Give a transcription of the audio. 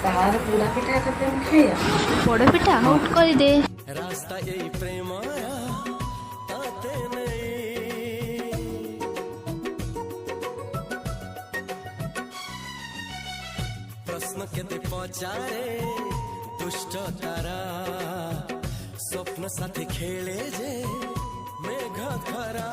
ତାର ପୋଡା ପିଠା କେତେ ଖାଇବା ବଡ଼ ପିଠା ହଉଟ କରିଦେ। रास्ता यही प्रेम आया ताते नहीं प्रश्न केते पचारे दुष्ट तारा स्वप्न साथी खेले जे मेघ खरा